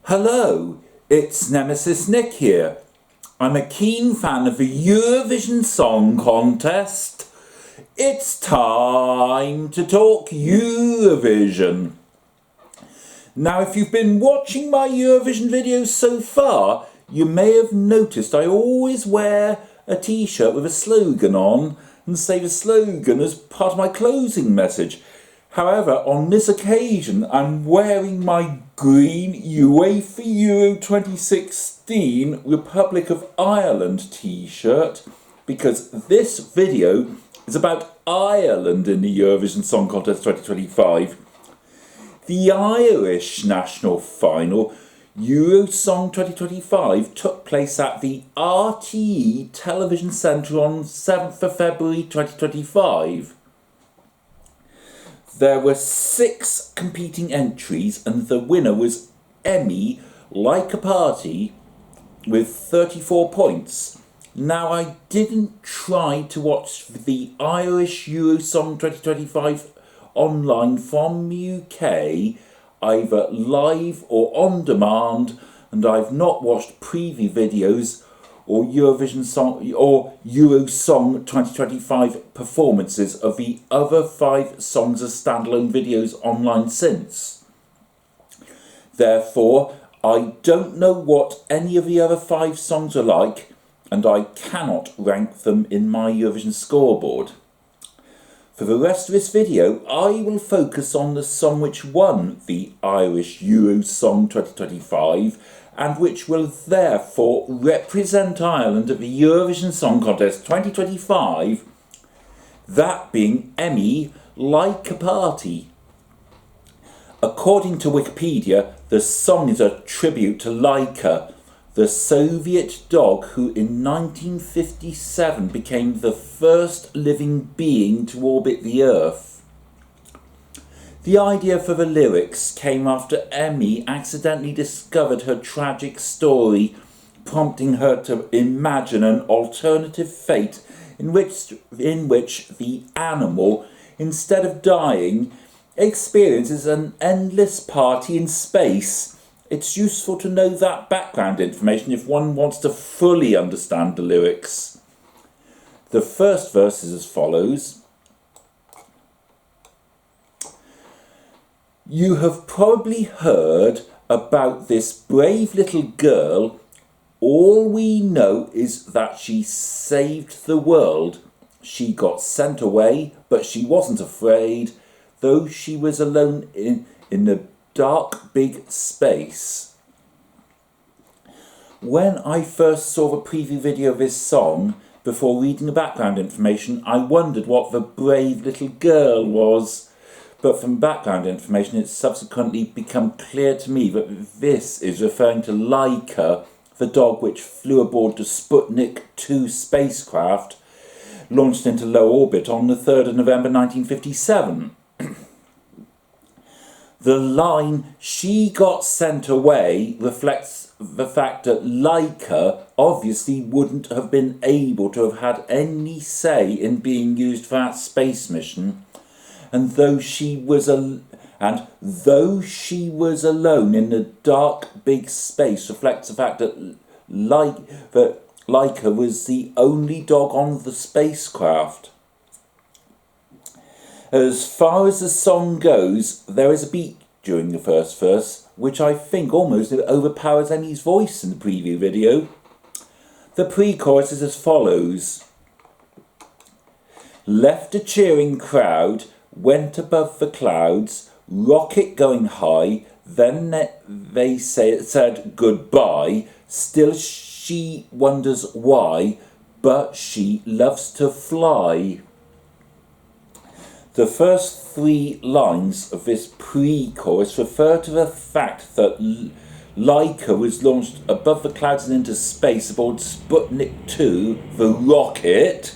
Hello, it's Nemesis Nick here. I'm a keen fan of the Eurovision Song Contest. It's time to talk Eurovision. Now, if you've been watching my Eurovision videos so far, you may have noticed I always wear a t-shirt with a slogan on and say the slogan as part of my closing message. However, on this occasion, I'm wearing my green UEFA Euro 2016 Republic of Ireland t-shirt because this video is about Ireland in the Eurovision Song Contest 2025. The Irish national final, Eurosong 2025, took place at the RTE Television Centre on 7th of February 2025. There were 6 competing entries and the winner was Emmy, Laika Party, with 34 points. Now, I didn't try to watch the Irish Eurosong 2025 online from UK, either live or on demand, and I've not watched preview videos or Eurovision Song or Eurosong 2025 performances of the other 5 songs as standalone videos online since. Therefore, I don't know what any of the other 5 songs are like, and I cannot rank them in my Eurovision scoreboard. For the rest of this video, I will focus on the song which won the Irish Eurosong 2025 and which will therefore represent Ireland at the Eurovision Song Contest 2025, that being Emmy, Laika Party. According to Wikipedia, the song is a tribute to Laika, the Soviet dog who in 1957 became the first living being to orbit the Earth. The idea for the lyrics came after Emmy accidentally discovered her tragic story, prompting her to imagine an alternative fate in which the animal, instead of dying, experiences an endless party in space. It's useful to know that background information if one wants to fully understand the lyrics. The first verse is as follows. You have probably heard about this brave little girl. All we know is that she saved the world. She got sent away, but she wasn't afraid, though she was alone in the dark big space. When I first saw the preview video of this song, before reading the background information, I wondered what the brave little girl was. But from background information, it's subsequently become clear to me that this is referring to Laika, the dog which flew aboard the Sputnik 2 spacecraft, launched into low orbit on the 3rd of November 1957. The line, "she got sent away," reflects the fact that Laika obviously wouldn't have been able to have had any say in being used for that space mission. And though she was alone in the dark big space reflects the fact that Laika was the only dog on the spacecraft. As far as the song goes, there is a beat during the first verse, which I think almost overpowers Emmy's voice in the preview video. The pre-chorus is as follows. Left a cheering crowd, went above the clouds, rocket going high, then they said goodbye, still she wonders why, but she loves to fly. The first 3 lines of this pre-chorus refer to the fact that Laika was launched above the clouds and into space aboard Sputnik 2, the rocket.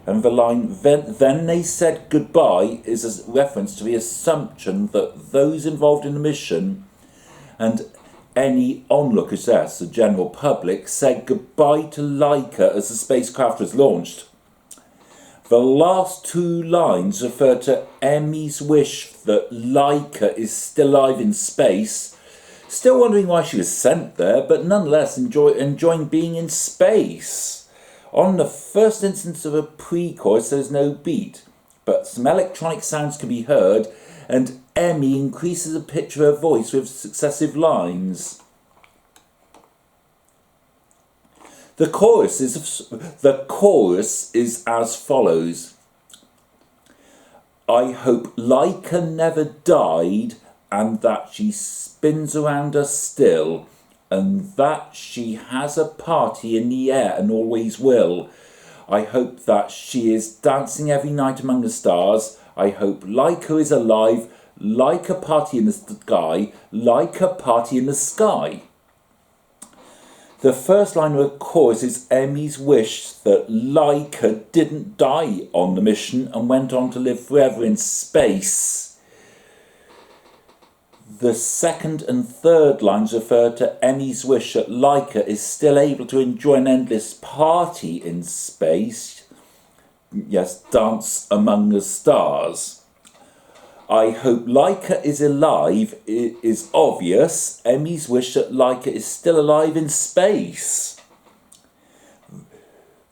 And the line, then they said goodbye, is a reference to the assumption that those involved in the mission and any onlookers, as the general public, said goodbye to Laika as the spacecraft was launched. The last 2 lines refer to Emmy's wish that Laika is still alive in space, Still wondering why she was sent there, but nonetheless enjoying being in space. On the first instance of a pre-chorus, there's no beat, but some electronic sounds can be heard, and Emmy increases the pitch of her voice with successive lines. The chorus is as follows. I hope Laika never died, and that she spins around us still, and that she has a party in the air and always will. I hope that she is dancing every night among the stars. I hope Laika is alive, like a party in the sky, like a party in the sky. The first line of the chorus is Emmy's wish that Laika didn't die on the mission and went on to live forever in space. The second and third lines refer to Emmy's wish that Laika is still able to enjoy an endless party in space. Yes, dance among the stars. I hope Laika is alive is obvious. Emmy's wish that Laika is still alive in space.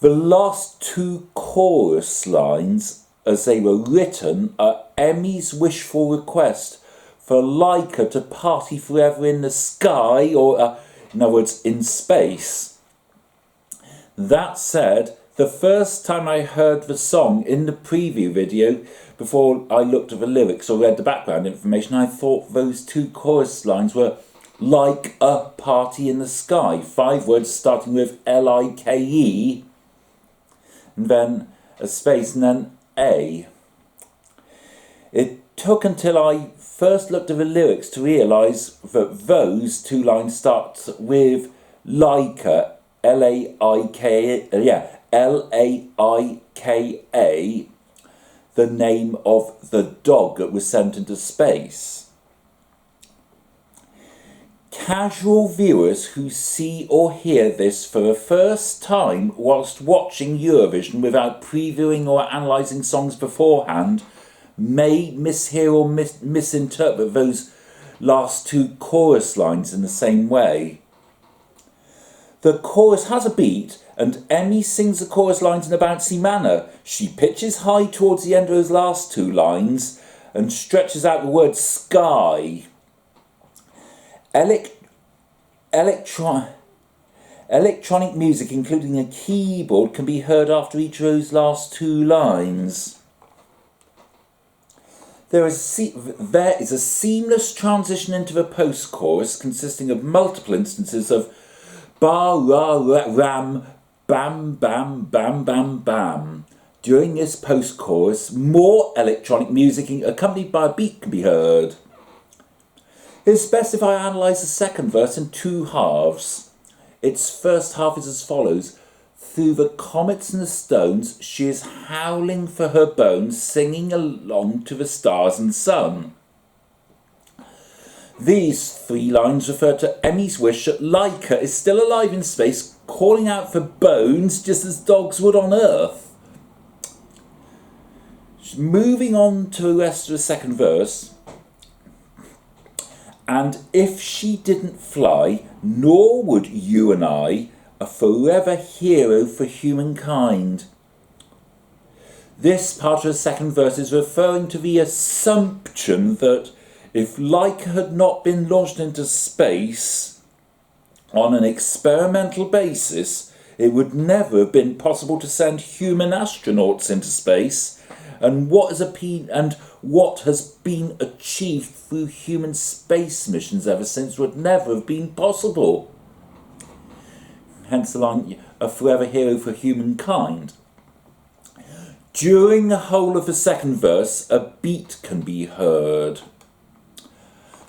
The last two chorus lines, as they were written, are Emmy's wishful request for Laika to party forever in the sky, or in other words, in space. That said, the first time I heard the song in the preview video, before I looked at the lyrics or read the background information, I thought those two chorus lines were like a party in the sky. 5 words starting with Like, and then a space and then A. It took until I first looked at the lyrics to realise that those two lines start with Laika, Laika, Laika, the name of the dog that was sent into space. Casual viewers who see or hear this for the first time whilst watching Eurovision without previewing or analysing songs beforehand may mishear or misinterpret those last two chorus lines in the same way. The chorus has a beat, and Emmy sings the chorus lines in a bouncy manner. She pitches high towards the end of those last two lines and stretches out the word sky. Electronic music, including a keyboard, can be heard after each of those last two lines. There is a seamless transition into the post-chorus consisting of multiple instances of ba ra ra ram bam bam bam bam bam. During this post-chorus, more electronic music accompanied by a beat can be heard. It's best if I analyse the second verse in two halves. Its first half is as follows. Through the comets and the stones, she is howling for her bones, singing along to the stars and sun. These 3 lines refer to Emmy's wish that Laika is still alive in space, calling out for bones just as dogs would on Earth. Moving on to the rest of the second verse. And if she didn't fly, nor would you and I, a forever hero for humankind. This part of the second verse is referring to the assumption that if Laika had not been launched into space on an experimental basis, it would never have been possible to send human astronauts into space, and what has been achieved through human space missions ever since would never have been possible. Hence the line, a forever hero for humankind. During the whole of the second verse, a beat can be heard.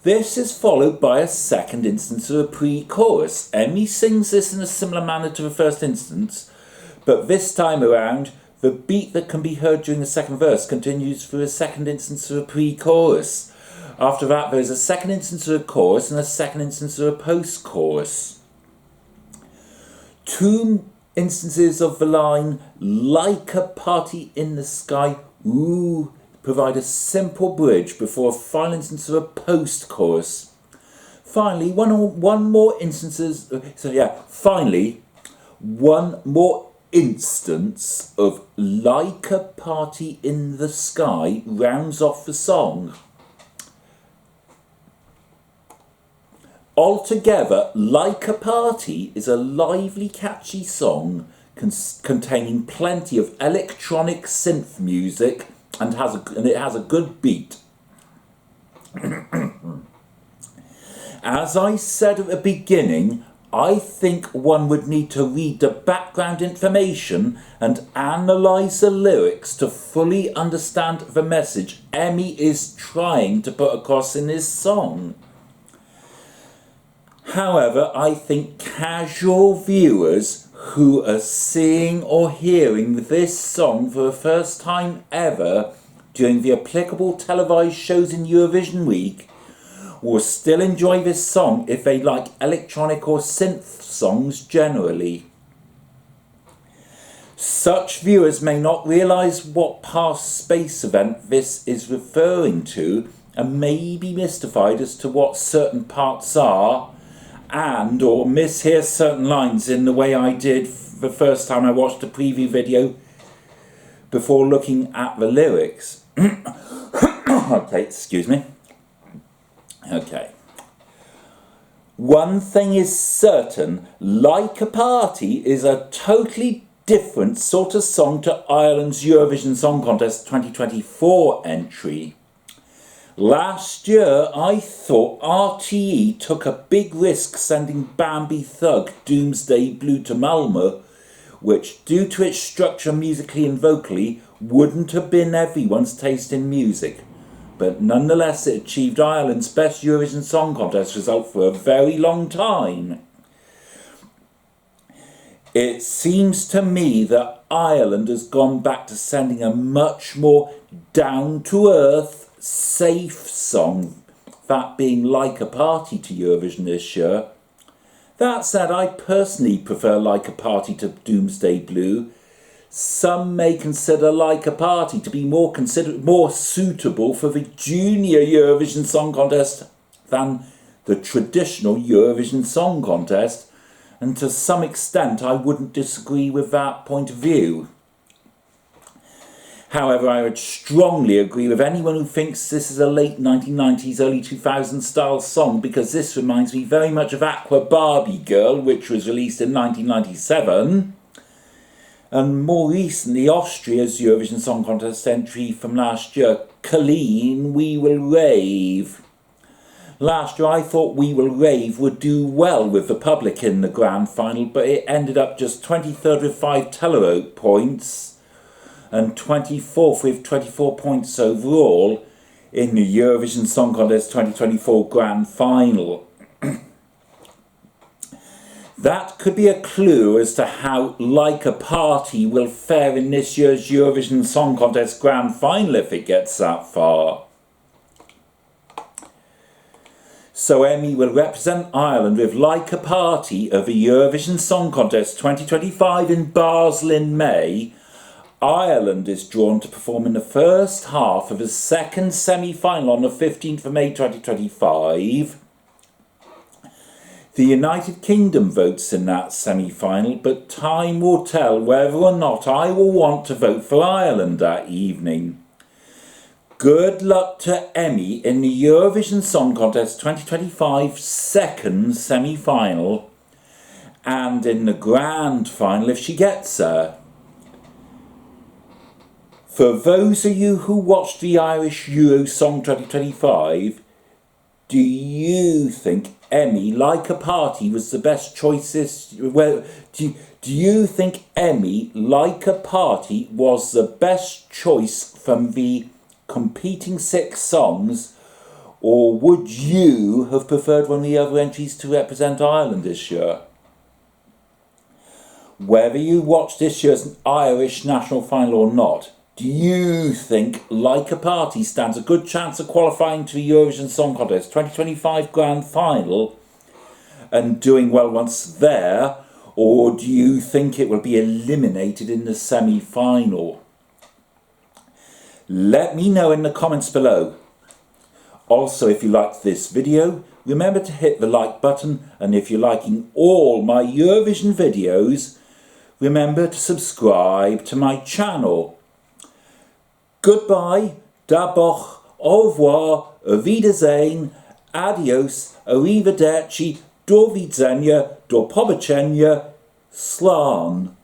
This is followed by a second instance of a pre-chorus. Emmy sings this in a similar manner to the first instance, but this time around, the beat that can be heard during the second verse continues through a second instance of a pre-chorus. After that, there is a second instance of a chorus and a second instance of a post-chorus. 2 instances of the line, Laika Party in the sky, provide a simple bridge before a final instance of a post-chorus. Finally, one more instance of Laika Party in the Sky rounds off the song. Altogether, Laika Party is a lively, catchy song containing plenty of electronic synth music and it has a good beat. As I said at the beginning, I think one would need to read the background information and analyse the lyrics to fully understand the message Emmy is trying to put across in this song. However, I think casual viewers who are seeing or hearing this song for the first time ever during the applicable televised shows in Eurovision week will still enjoy this song if they like electronic or synth songs generally. Such viewers may not realise what past space event this is referring to and may be mystified as to what certain parts are and or mishear certain lines in the way I did the first time I watched the preview video before looking at the lyrics. Okay, excuse me. Okay. One thing is certain, Laika Party is a totally different sort of song to Ireland's Eurovision Song Contest 2024 entry. Last year, I thought RTE took a big risk sending Bambi Thug Doomsday Blue to Malmö, which, due to its structure musically and vocally, wouldn't have been everyone's taste in music. But nonetheless, it achieved Ireland's best Eurovision Song Contest result for a very long time. It seems to me that Ireland has gone back to sending a much more down-to-earth, safe song, that being Laika Party to Eurovision this year. That said, I personally prefer Laika Party to Doomsday Blue. Some may consider Laika Party to be more suitable for the junior Eurovision Song Contest than the traditional Eurovision Song Contest, and to some extent I wouldn't disagree with that point of view. However, I would strongly agree with anyone who thinks this is a late 1990s, early 2000s style song, because this reminds me very much of Aqua Barbie Girl, which was released in 1997, and more recently Austria's Eurovision Song Contest entry from last year, Colleen, We Will Rave. Last year I thought We Will Rave would do well with the public in the grand final, but it ended up just 23rd with 5 televote points and 24th with 24 points overall in the Eurovision Song Contest 2024 grand final. That could be a clue as to how Laika Party will fare in this year's Eurovision Song Contest grand final if it gets that far. So Emmy will represent Ireland with Laika Party of the Eurovision Song Contest 2025 in Basel in May. Ireland is drawn to perform in the first half of a second semi-final on the 15th of May 2025. The United Kingdom votes in that semi-final, but time will tell whether or not I will want to vote for Ireland that evening. Good luck to Emmy in the Eurovision Song Contest 2025 second semi-final and in the grand final if she gets there. For those of you who watched the Irish Euro Song 2025, do you think Emmy, Laika Party, was the best choice this... Well, do you think Emmy, Laika Party, was the best choice from the competing 6 songs, or would you have preferred one of the other entries to represent Ireland this year? Whether you watched this year's Irish national final or not, do you think Laika Party stands a good chance of qualifying to the Eurovision Song Contest 2025 grand final and doing well once there, or do you think it will be eliminated in the semi-final? Let me know in the comments below. Also, if you liked this video, remember to hit the like button, and if you're liking all my Eurovision videos, remember to subscribe to my channel. Goodbye, daboch, au revoir, auf Wiedersehen, adios, arrivederci, do widzenia, do pobacenia, slán.